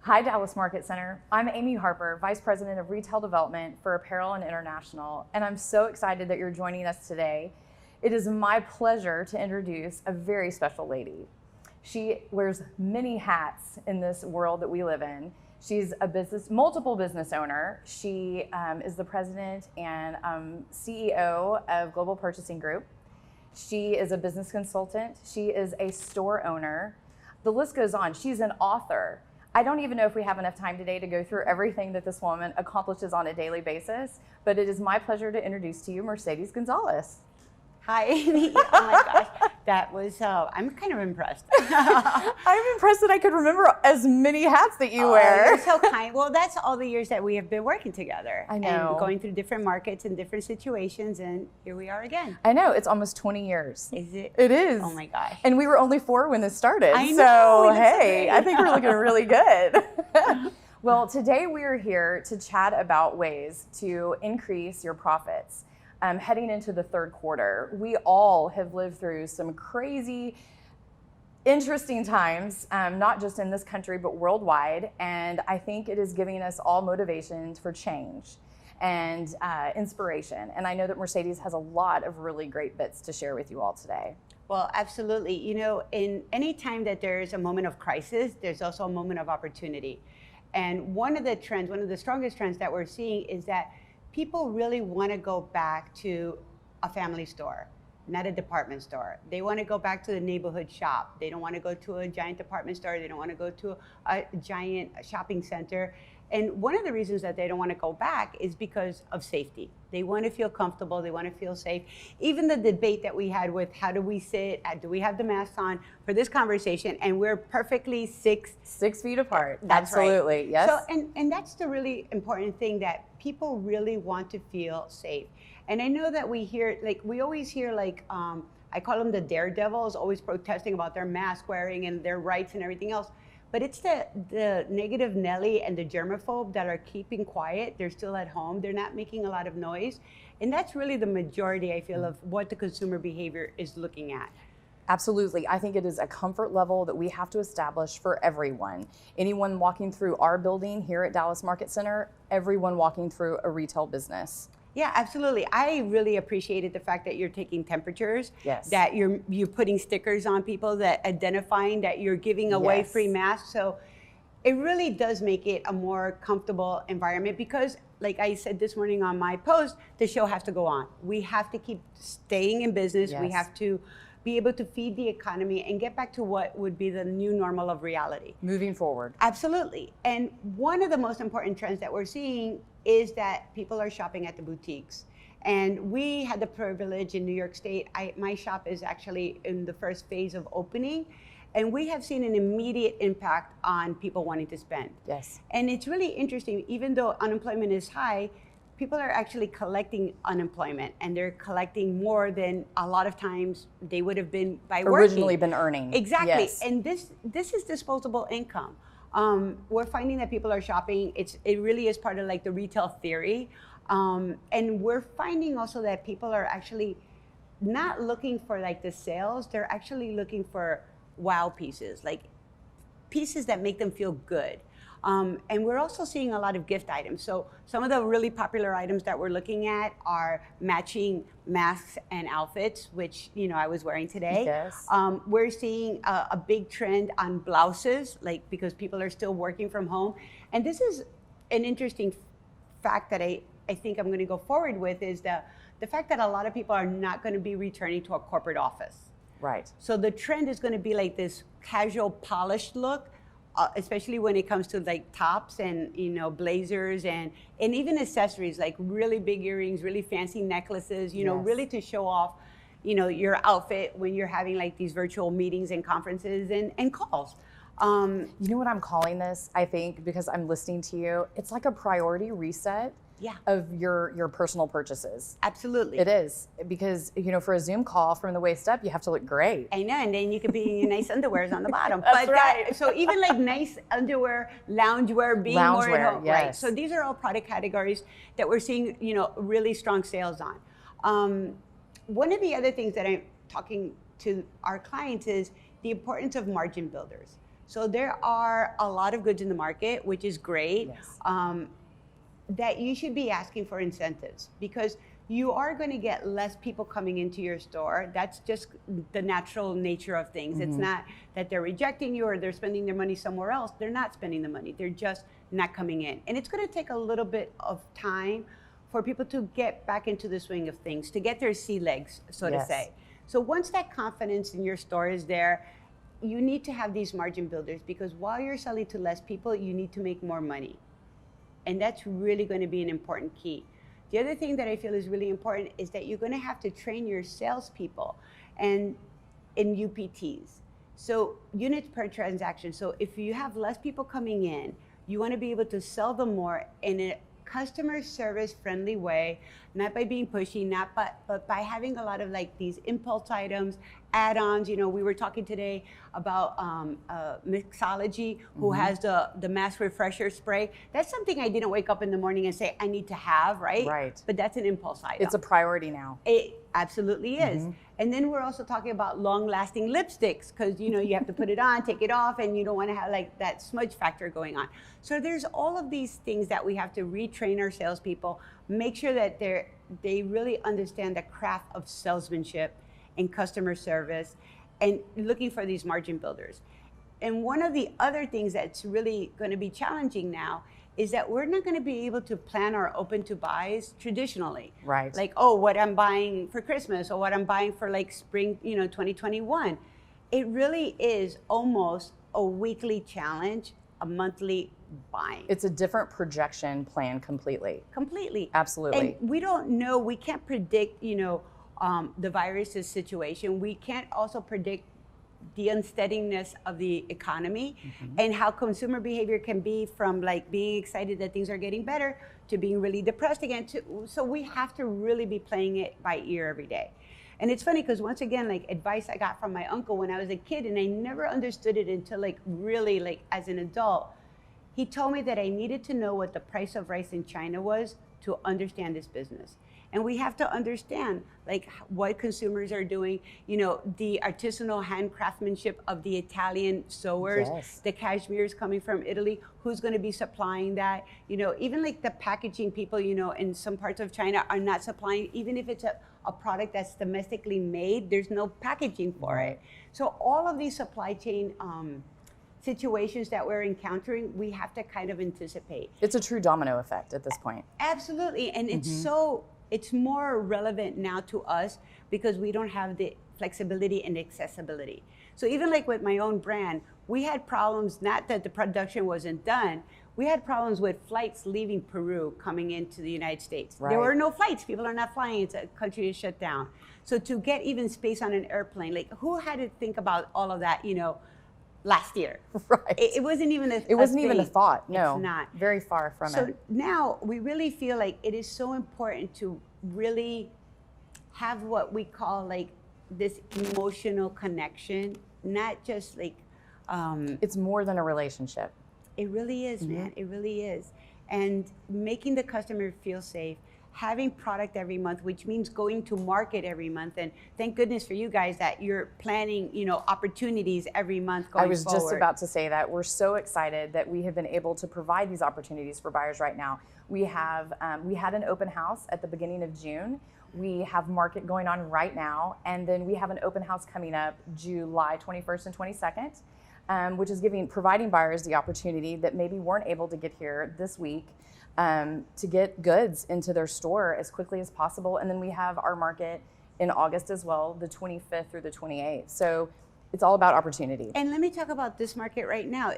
Hi, Dallas Market Center. I'm Amy Harper, Vice President of Retail Development for Apparel and International, and I'm so excited that you're joining us today. It is my pleasure to introduce a very special lady. She wears many hats in this world that we live in. She's a multiple business owner. She is the president and CEO of Global Purchasing Group. She is a business consultant. She is a store owner. The list goes on. She's an author. I don't even know if we have enough time today to go through everything that this woman accomplishes on a daily basis, but it is my pleasure to introduce to you Mercedes Gonzalez. Hi, Amy. Oh my gosh, that was, I'm kind of impressed. I'm impressed that I could remember as many hats that you wear. You're so kind. Well, that's all the years that we have been working together. I know. And going through different markets and different situations, and here we are again. I know, it's almost 20 years. Is it? It is. Oh my gosh. And we were only 4 when this started. I know. So, hey, I think we're looking really good. Well, today we are here to chat about ways to increase your profits. Heading into the third quarter, we all have lived through some crazy, interesting times, not just in this country, but worldwide. And I think it is giving us all motivations for change and inspiration. And I know that Mercedes has a lot of really great bits to share with you all today. Well, absolutely. You know, in any time that there's a moment of crisis, there's also a moment of opportunity. And one of the strongest trends that we're seeing is that people really want to go back to a family store, not a department store. They want to go back to the neighborhood shop. They don't want to go to a giant department store. They don't want to go to a giant shopping center. And one of the reasons that they don't want to go back is because of safety. They want to feel comfortable. They want to feel safe. Even the debate that we had with how do we sit, do we have the masks on for this conversation, and we're perfectly 6 feet apart. That's absolutely, right. Yes. So, and that's the really important thing, that people really want to feel safe. And I know that we always hear I call them the daredevils, always protesting about their mask wearing and their rights and everything else. But it's the negative Nelly and the germaphobe that are keeping quiet. They're still at home. They're not making a lot of noise. And that's really the majority, I feel, of what the consumer behavior is looking at. Absolutely. I think it is a comfort level that we have to establish for everyone. Anyone walking through our building here at Dallas Market Center, everyone walking through a retail business. Yeah, absolutely. I really appreciated the fact that you're taking temperatures, yes, that you're putting stickers on people, that identifying that you're giving away yes, free masks. So it really does make it a more comfortable environment because, like I said this morning on my post, the show has to go on. We have to keep staying in business. Yes. We have to be able to feed the economy and get back to what would be the new normal of reality. Moving forward. Absolutely. And one of the most important trends that we're seeing is that people are shopping at the boutiques. And we had the privilege in New York State. My shop is actually in the first phase of opening. And we have seen an immediate impact on people wanting to spend. Yes. And it's really interesting, even though unemployment is high, people are actually collecting unemployment, and they're collecting more than a lot of times they would have been by originally working. Been earning. Exactly. Yes. And this is disposable income. We're finding that people are shopping. It really is part of like the retail theory. And we're finding also that people are actually not looking for like the sales. They're actually looking for wow pieces, like pieces that make them feel good. And we're also seeing a lot of gift items. So some of the really popular items that we're looking at are matching masks and outfits, which I was wearing today. Yes. We're seeing a big trend on blouses, because people are still working from home. And this is an interesting fact that I think I'm going to go forward with, is the fact that a lot of people are not going to be returning to a corporate office. Right. So the trend is going to be like this casual, polished look. Especially when it comes to like tops and blazers and even accessories, like really big earrings, really fancy necklaces, yes, really to show off your outfit when you're having like these virtual meetings and conferences and calls. You know what I'm calling this, I think, because I'm listening to you, it's like a priority reset. Yeah. Of your personal purchases. Absolutely. It is, because for a Zoom call from the waist up, you have to look great. I know, and then you could be in your nice underwears on the bottom. That's right. So even like nice underwear, loungewear, being more at home, yes, right? So these are all product categories that we're seeing, really strong sales on. One of the other things that I'm talking to our clients is the importance of margin builders. So there are a lot of goods in the market, which is great. Yes. That you should be asking for incentives, because you are going to get less people coming into your store. That's just the natural nature of things. It's not that they're rejecting you or they're spending their money somewhere else. They're not spending the money. They're just not coming in. And it's going to take a little bit of time for people to get back into the swing of things, to get their sea legs, so to say. So once that confidence in your store is there, you need to have these margin builders, because while you're selling to less people, you need to make more money. And that's really going to be an important key. The other thing that I feel is really important is that you're going to have to train your salespeople and in UPTs. So units per transaction. So if you have less people coming in, you want to be able to sell them more in a customer service friendly way, not by being pushy, but by having a lot of like these impulse items, add-ons. You know, we were talking today about mixology, who has the mass refresher spray. That's something I didn't wake up in the morning and say I need to have, right? Right. But that's an impulse item. It's a priority now. It absolutely is. And then we're also talking about long-lasting lipsticks, because you know you have to put it on, take it off, and you don't want to have like that smudge factor going on. So there's all of these things that we have to retrain our salespeople, make sure that they really understand the craft of salesmanship and customer service, and looking for these margin builders. And one of the other things that's really going to be challenging now is that we're not going to be able to plan our open to buys traditionally. Right. Like, oh, what I'm buying for Christmas or what I'm buying for like spring, 2021. It really is almost a weekly challenge, a monthly buying. It's a different projection plan completely. Completely. Absolutely. And we don't know, we can't predict, the virus's situation. We can't also predict the unsteadiness of the economy and how consumer behavior can be, from like being excited that things are getting better to being really depressed again. So we have to really be playing it by ear every day. And it's funny because once again, like advice I got from my uncle when I was a kid, and I never understood it until like really like as an adult. He told me that I needed to know what the price of rice in China was to understand this business. And we have to understand like what consumers are doing, the artisanal hand craftsmanship of the Italian sewers, the cashmere's coming from Italy, who's going to be supplying that, even like the packaging people, in some parts of China are not supplying, even if it's a product that's domestically made, there's no packaging for it. So all of these supply chain situations that we're encountering, we have to kind of anticipate. It's a true domino effect at this point. Absolutely. And it's more relevant now to us because we don't have the flexibility and accessibility. So even like with my own brand, we had problems, not that the production wasn't done, we had problems with flights leaving Peru coming into the United States. Right. There were no flights, people are not flying, it's a country is shut down. So to get even space on an airplane, like who had to think about all of that, last year? Right. It wasn't even a even a thought. No, it's not. Very far from it. So now we really feel like it is so important to really have what we call like this emotional connection, not just like it's more than a relationship. It really is, man. It really is. And making the customer feel safe, having product every month, which means going to market every month. And thank goodness for you guys that you're planning, opportunities every month going forward. I was just about to say that. We're so excited that we have been able to provide these opportunities for buyers right now. We have, we had an open house at the beginning of June. We have market going on right now. And then we have an open house coming up July 21st and 22nd, which is providing buyers the opportunity that maybe weren't able to get here this week to get goods into their store as quickly as possible. And then we have our market in August as well, the 25th through the 28th. So it's all about opportunity. And let me talk about this market right now.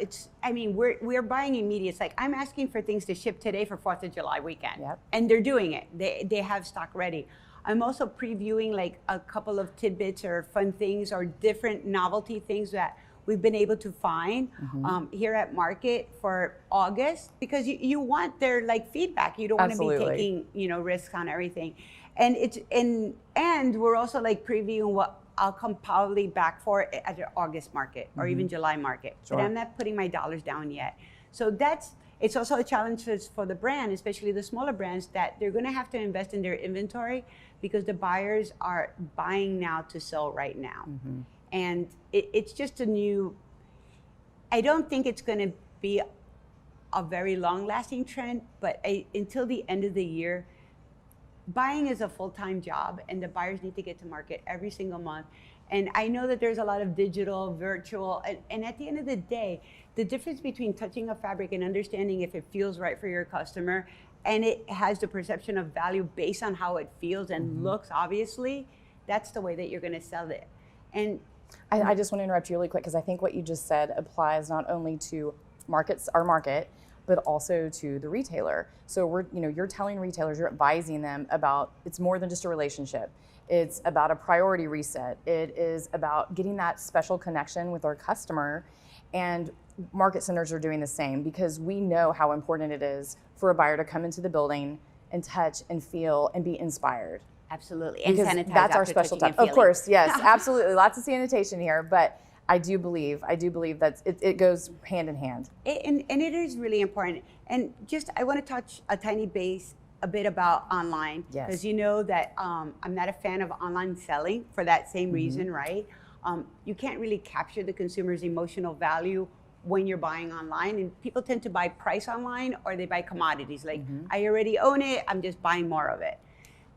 We're buying immediate. It's like I'm asking for things to ship today for 4th of July weekend. Yep. And they're doing it. They have stock ready. I'm also previewing like a couple of tidbits or fun things or different novelty things that we've been able to find here at market for August, because you want their like feedback. You don't want to be taking risks on everything, and we're also like previewing what I'll come probably back for at the August market or even July market. Sure. But I'm not putting my dollars down yet. So it's also a challenge for the brand, especially the smaller brands, that they're going to have to invest in their inventory because the buyers are buying now to sell right now. And it's just a new I don't think it's going to be a very long-lasting trend, but until the end of the year, buying is a full-time job, and the buyers need to get to market every single month. And I know that there's a lot of digital, virtual, and at the end of the day, the difference between touching a fabric and understanding if it feels right for your customer, and it has the perception of value based on how it feels and looks, obviously, that's the way that you're going to sell it. And I just want to interrupt you really quick, because I think what you just said applies not only to our market, but also to the retailer. So you're telling retailers, you're advising them about, it's more than just a relationship. It's about a priority reset. It is about getting that special connection with our customer, and market centers are doing the same, because we know how important it is for a buyer to come into the building and touch and feel and be inspired. Absolutely, and because sanitize that's our after special touching touch. and Of course, yes, absolutely, lots of sanitation here, but I do believe that it goes hand in hand. And it is really important. And just, I want to touch a bit about online. Yes. Because you know that I'm not a fan of online selling for that same reason, right? You can't really capture the consumer's emotional value when you're buying online. And people tend to buy price online, or they buy commodities. Like, I already own it, I'm just buying more of it.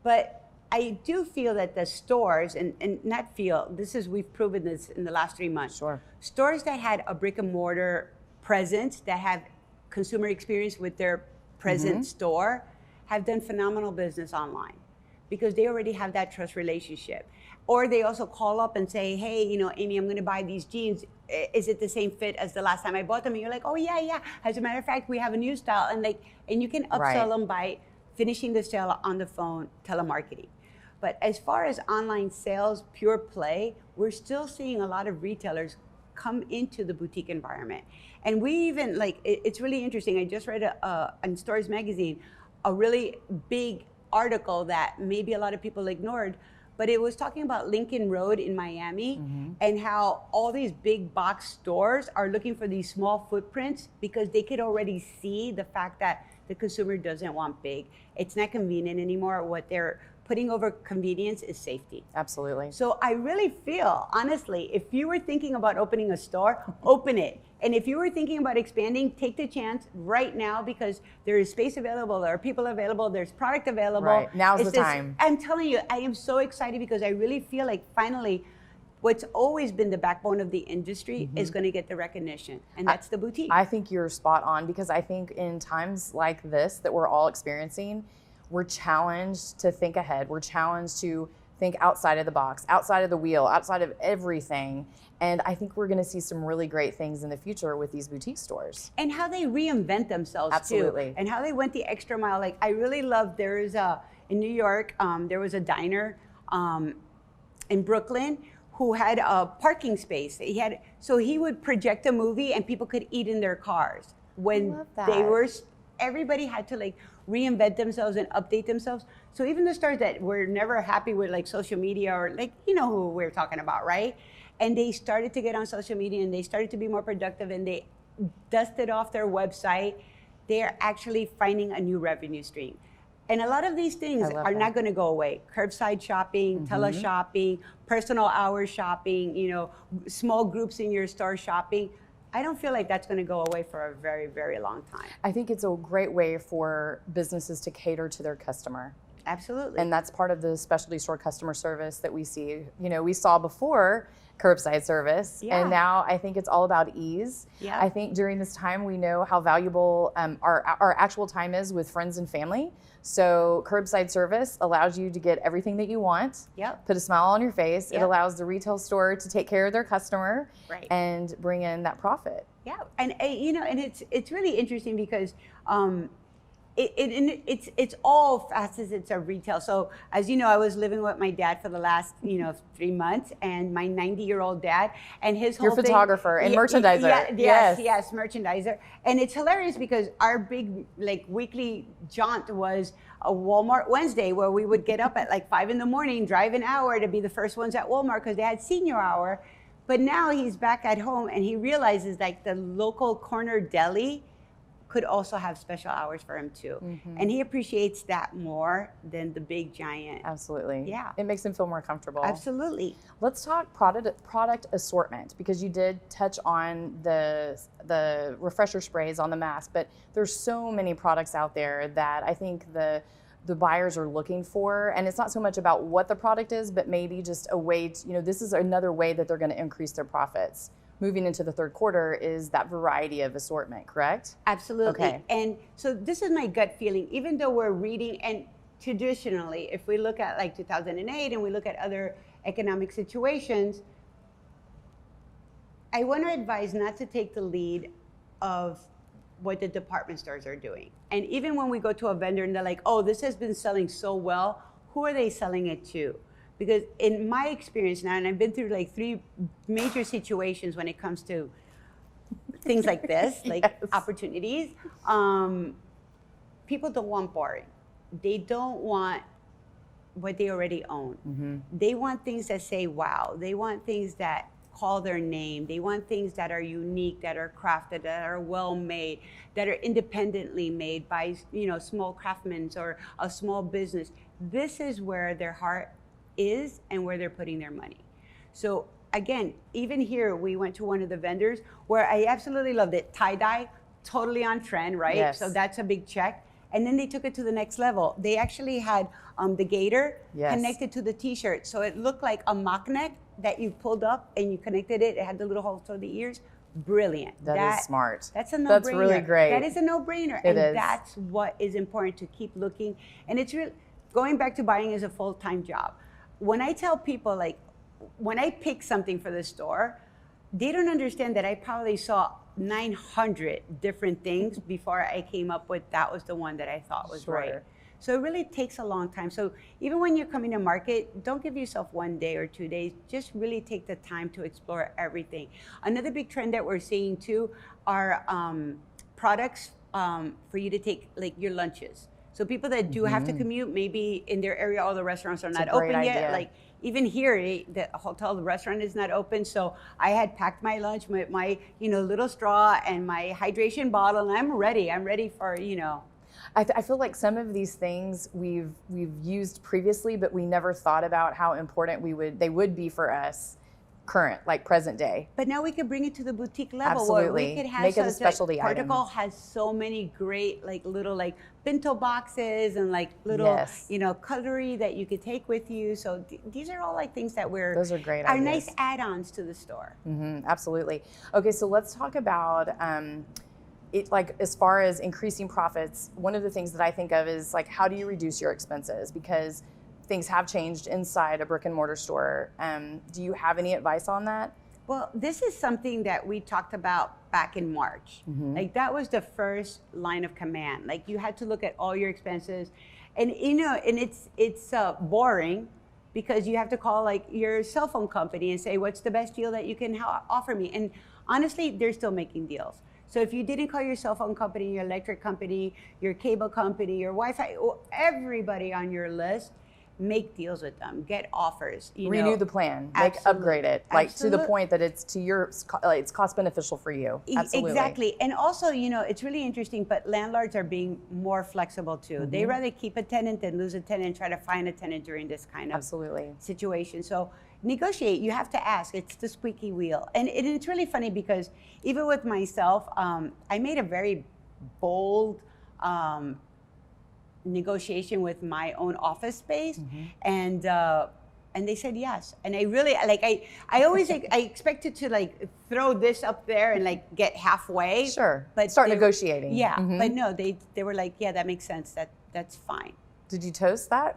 But I do feel that the stores, and not feel, we've proven this in the last 3 months. Sure. Stores that had a brick and mortar presence, that have consumer experience with their present store, have done phenomenal business online, because they already have that trust relationship. Or they also call up and say, hey, Amy, I'm gonna buy these jeans. Is it the same fit as the last time I bought them? And you're like, oh yeah. As a matter of fact, we have a new style. And you can upsell them by finishing the sale on the phone, telemarketing. But as far as online sales, pure play, we're still seeing a lot of retailers come into the boutique environment. And we even, it's really interesting. I just read in Stores Magazine, a really big article that maybe a lot of people ignored, but it was talking about Lincoln Road in Miami, and how all these big box stores are looking for these small footprints, because they could already see the fact that the consumer doesn't want big. It's not convenient anymore. What they're putting over convenience is safety. Absolutely. So I really feel, honestly, if you were thinking about opening a store, open it. And if you were thinking about expanding, take the chance right now, because there is space available, there are people available, there's product available. Right, now's the time. I'm telling you, I am so excited, because I really feel like finally, what's always been the backbone of the industry is going to get the recognition, and that's the boutique. I think you're spot on, because I think in times like this that we're all experiencing, we're challenged to think ahead. We're challenged to think outside of the box, outside of the wheel, outside of everything. And I think we're going to see some really great things in the future with these boutique stores. And how they reinvent themselves, absolutely, too. And how they went the extra mile. Like, I really love, in New York, there was a diner in Brooklyn who had a parking space. So he would project a movie and people could eat in their cars. When everybody had to reinvent themselves and update themselves. So even the stores that were never happy with social media, or who we're talking about, right? And they started to get on social media, and they started to be more productive, and they dusted off their website. They're actually finding a new revenue stream. And a lot of these things are not going to go away. Curbside shopping, teleshopping, personal hours shopping, small groups in your store shopping. I don't feel like that's going to go away for a very, very long time. I think it's a great way for businesses to cater to their customer. Absolutely. And that's part of the specialty store customer service that we see. We saw before curbside service, and now I think it's all about ease. Yeah. I think during this time, we know how valuable our actual time is with friends and family. So curbside service allows you to get everything that you want, put a smile on your face. It allows the retail store to take care of their customer and bring in that profit. Yeah, and it's really interesting, because it's all facets of retail. So as you know, I was living with my dad for the last 3 months, and my 90-year-old dad, and his whole photographer and merchandiser. Yes, merchandiser. And it's hilarious, because our big weekly jaunt was a Walmart Wednesday, where we would get up at 5 in the morning, drive an hour to be the first ones at Walmart, because they had senior hour. But now he's back at home, and he realizes the local corner deli could also have special hours for him too. And he appreciates that more than the big giant. Absolutely. Yeah. It makes him feel more comfortable. Absolutely. Let's talk product assortment, because you did touch on the refresher sprays on the mask, but there's so many products out there that I think the buyers are looking for, and it's not so much about what the product is, but maybe just a way to, this is another way that they're going to increase their profits. Moving into the third quarter is that variety of assortment, correct? Absolutely. Okay. And so this is my gut feeling, even though we're reading, and traditionally, if we look at like 2008 and we look at other economic situations, I want to advise not to take the lead of what the department stores are doing. And even when we go to a vendor and they're like, oh, this has been selling so well, who are they selling it to? Because in my experience now, and I've been through like 3 major situations when it comes to things like this, like Yes. opportunities, people don't want boring. They don't want what they already own. They want things that say wow. They want things that call their name. They want things that are unique, that are crafted, that are well made, that are independently made by small craftsmen or a small business. This is where their heart is and where they're putting their money. So again, even here, we went to one of the vendors where I absolutely loved it. Tie-dye, totally on trend, right? Yes. So that's a big check. And then they took it to the next level. They actually had the gator connected to the t-shirt. So it looked like a mock neck that you pulled up and you connected it. It had the little holes for the ears. Brilliant. That is smart. That's a no-brainer. That's really great. That is a no-brainer. It is. That's what is important, to keep looking. And it's really, going back to buying is a full-time job. When I tell people, like, when I pick something for the store, they don't understand that I probably saw 900 different things before I came up with that was the one that I thought was right. So it really takes a long time. So even when you're coming to market, don't give yourself 1 day or 2 days. Just really take the time to explore everything. Another big trend that we're seeing too are products for you to take, like your lunches. So people that do have to commute, maybe in their area all the restaurants are not open yet. Like even here, the hotel, the restaurant is not open. So I had packed my lunch with my little straw and my hydration bottle, and I'm ready. I'm ready for I feel like some of these things we've used previously, but we never thought about how important they would be for us current, like present day. But now we could bring it to the boutique level. Absolutely. Where we could have make it a specialty item. Protocol has so many great little bento boxes and little cutlery that you could take with you. So these are all things that those are great are ideas. Nice add-ons to the store. Absolutely. Okay, so let's talk about it, as far as increasing profits. One of the things that I think of is how do you reduce your expenses, because things have changed inside a brick and mortar store. Do you have any advice on that? Well, this is something that we talked about back in March. That was the first line of command. You had to look at all your expenses, and and it's boring, because you have to call your cell phone company and say, what's the best deal that you can offer me? And honestly, they're still making deals. So if you didn't call your cell phone company, your electric company, your cable company, your Wi-Fi, everybody on your list, make deals with them, get offers. Renew the plan, upgrade it, to the point that it's it's cost beneficial for you. Absolutely. Exactly. And also, it's really interesting, but landlords are being more flexible too. They rather keep a tenant than lose a tenant and try to find a tenant during this kind of situation. So negotiate, you have to ask. It's the squeaky wheel. And it's really funny, because even with myself, I made a very bold negotiation with my own office space, and they said yes. And I really I always I expected to throw this up there and get halfway. Sure. But start negotiating. Yeah. But no, they were like, yeah, that makes sense. That's fine. Did you toast that?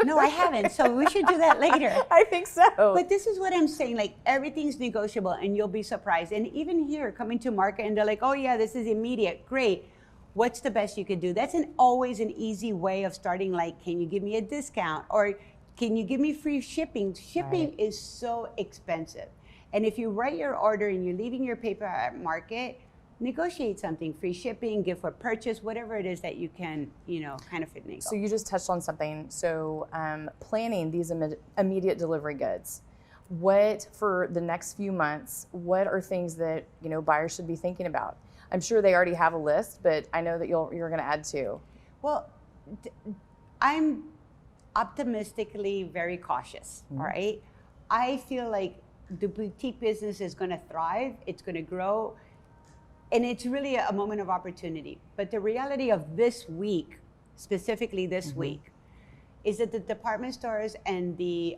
No, I haven't. So we should do that later. I think so. But this is what I'm saying. Everything's negotiable, and you'll be surprised. And even here, coming to market, and they're like, oh yeah, this is immediate. Great. What's the best you could do? That's always an easy way of starting. Can you give me a discount? Or can you give me free shipping? Shipping is so expensive. And if you write your order and you're leaving your paper at market, negotiate something, free shipping, gift for purchase, whatever it is that you can, kind of fit in. So you just touched on something. So planning these immediate delivery goods. What, for the next few months, what are things that, buyers should be thinking about? I'm sure they already have a list, but I know that you're going to add to. Well, I'm optimistically very cautious, all right? I feel like the boutique business is going to thrive, it's going to grow, and it's really a moment of opportunity. But the reality of this week, specifically this week, is that the department stores and the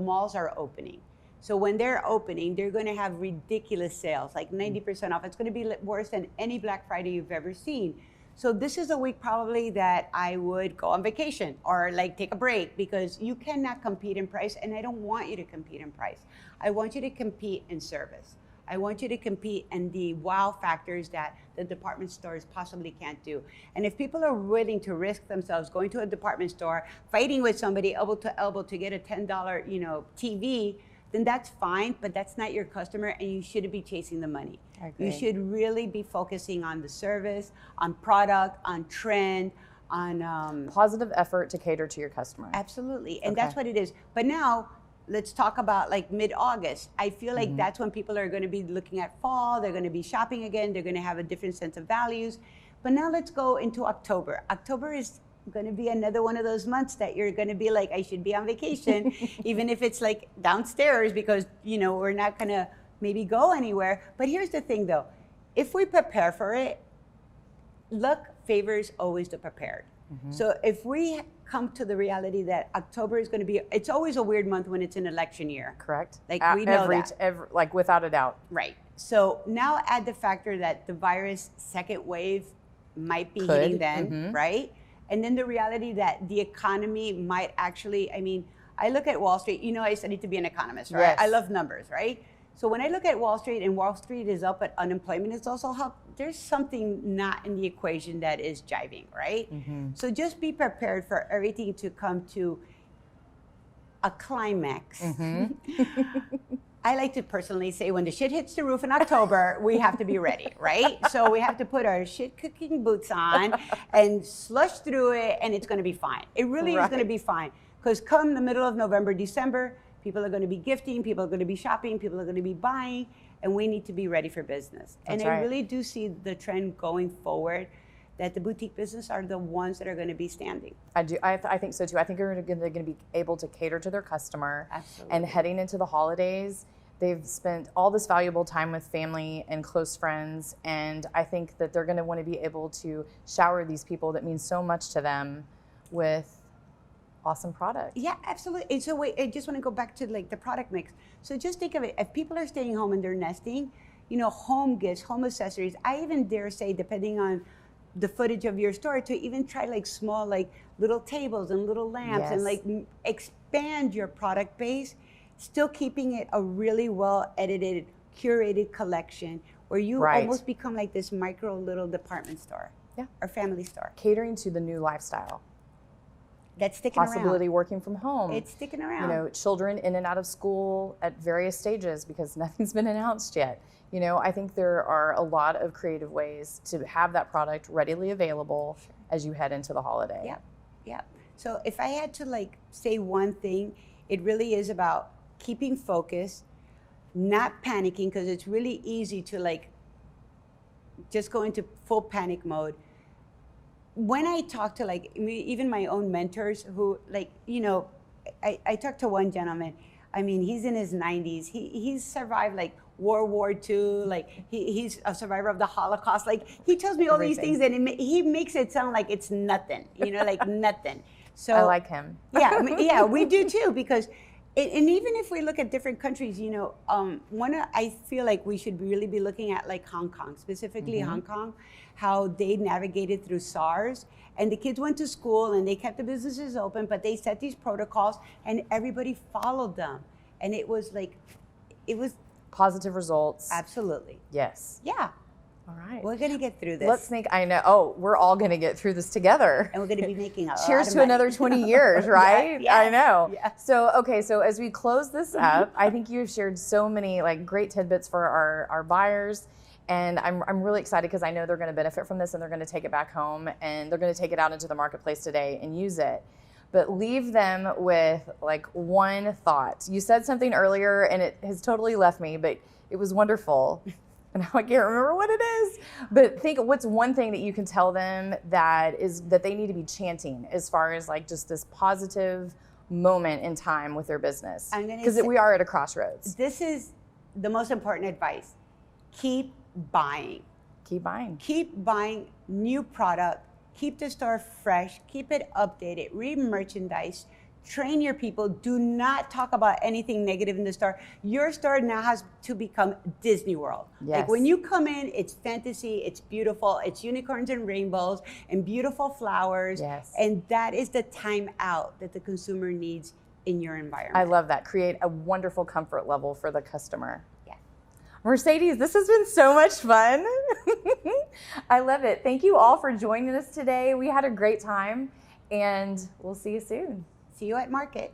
malls are opening. So when they're opening, they're going to have ridiculous sales, like 90% off. It's going to be worse than any Black Friday you've ever seen. So this is a week probably that I would go on vacation or like take a break, because you cannot compete in price, and I don't want you to compete in price. I want you to compete in service. I want you to compete in the wow factors that the department stores possibly can't do. And if people are willing to risk themselves going to a department store, fighting with somebody elbow to elbow to get a $10, TV, then that's fine, but that's not your customer, and you shouldn't be chasing the money. I agree. You should really be focusing on the service, on product, on trend, on positive effort to cater to your customer. Absolutely, and that's what it is. But now, let's talk about like mid-August. I feel like that's when people are going to be looking at fall. They're going to be shopping again. They're going to have a different sense of values. But now let's go into October. October is going to be another one of those months that you're going to be like, I should be on vacation, even if it's like downstairs, because we're not going to maybe go anywhere. But here's the thing though, if we prepare for it, luck favors always the prepared. So if we come to the reality that October is going to be, it's always a weird month when it's an election year. Correct. Like we know that. Like without a doubt. Right. So now add the factor that the virus second wave might be hitting then, right? And then the reality that the economy might actually, I look at Wall Street, I studied to be an economist, right? Yes. I love numbers, right? So when I look at Wall Street, and Wall Street is up, but unemployment is also up, there's something not in the equation that is jiving, right? So just be prepared for everything to come to a climax. I like to personally say, when the shit hits the roof in October, we have to be ready, right? So we have to put our shit cooking boots on and slush through it, and it's going to be fine. It really is going to be fine, because come the middle of November, December, people are going to be gifting, people are going to be shopping, people are going to be buying, and we need to be ready for business. That's and right. I really do see the trend going forward, that the boutique business are the ones that are going to be standing. I do. I think so too. I think they're going to be able to cater to their customer. Absolutely. And heading into the holidays, they've spent all this valuable time with family and close friends, and I think that they're going to want to be able to shower these people that mean so much to them with awesome product. Yeah, absolutely. And so wait, I just want to go back to like the product mix. So just think of it, if people are staying home and they're nesting, home gifts, home accessories, I even dare say, depending on the footage of your store, to even try like small, like little tables and little lamps, and like expand your product base, still keeping it a really well edited, curated collection where you almost become like this micro little department store or family store. Catering to the new lifestyle. That's sticking around. Possibility working from home. It's sticking around. Children in and out of school at various stages because nothing's been announced yet. I think there are a lot of creative ways to have that product readily available as you head into the holiday. Yeah. So if I had to like say one thing, it really is about keeping focus, not panicking, because it's really easy to like just go into full panic mode. When I talk to like even my own mentors who like, I talked to one gentleman, he's in his 90s. He's survived like World War II, like he's a survivor of the Holocaust. Like he tells me all these things, and he makes it sound like it's nothing, like nothing. So I like him. Yeah, we do too, because and even if we look at different countries, I feel like we should really be looking at like Hong Kong, specifically Hong Kong, how they navigated through SARS, and the kids went to school and they kept the businesses open, but they set these protocols and everybody followed them. And it was positive results. Absolutely. Yes. Yeah. All right. We're going to get through this. Let's think. I know. Oh, we're all going to get through this together. And we're going to be making a Cheers lot of to money. another 20 years, right? Yeah. I know. Yeah. So as we close this up, I think you've shared so many like great tidbits for our buyers. And I'm really excited because I know they're going to benefit from this, and they're going to take it back home, and they're going to take it out into the marketplace today and use it. but leave them with like one thought. You said something earlier and it has totally left me, but it was wonderful. And now I can't remember what it is. But think, what's one thing that you can tell them that they need to be chanting as far as like just this positive moment in time with their business? Because we are at a crossroads. This is the most important advice. Keep buying. Keep buying. Keep buying new product. Keep the store fresh. Keep it updated. Re-merchandise. Train your people. Do not talk about anything negative in the store. Your store now has to become Disney World. Yes. Like when you come in, it's fantasy, it's beautiful, it's unicorns and rainbows and beautiful flowers. Yes. And that is the time out that the consumer needs in your environment. I love that. Create a wonderful comfort level for the customer. Yeah. Mercedes, this has been so much fun. I love it. Thank you all for joining us today. We had a great time, and we'll see you soon. See you at market.